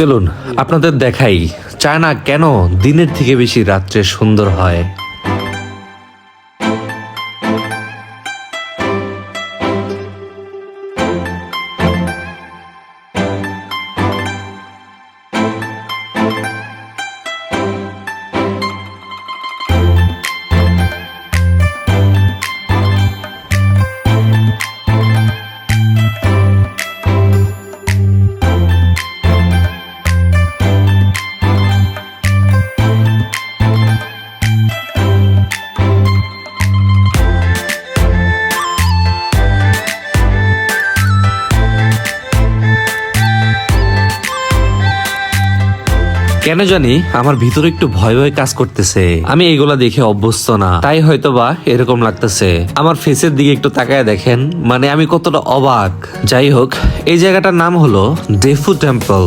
চলুন আপনাদের দেখাই চায়না কেন দিনের থেকে বেশি রাত্রে সুন্দর হয়। কেন জানি আমার ভিতরে একটু ভয় ভয় কাজ করতেছে। আমি এইগুলা দেখে অভ্যস্ত না, তাই হয়তোবা এরকম লাগতেছে। আমার ফেসের দিকে একটু তাকায় দেখেন, মানে আমি কতটা অবাক। যাই হোক, এই জায়গাটার নাম হলো ডেফু টেম্পল।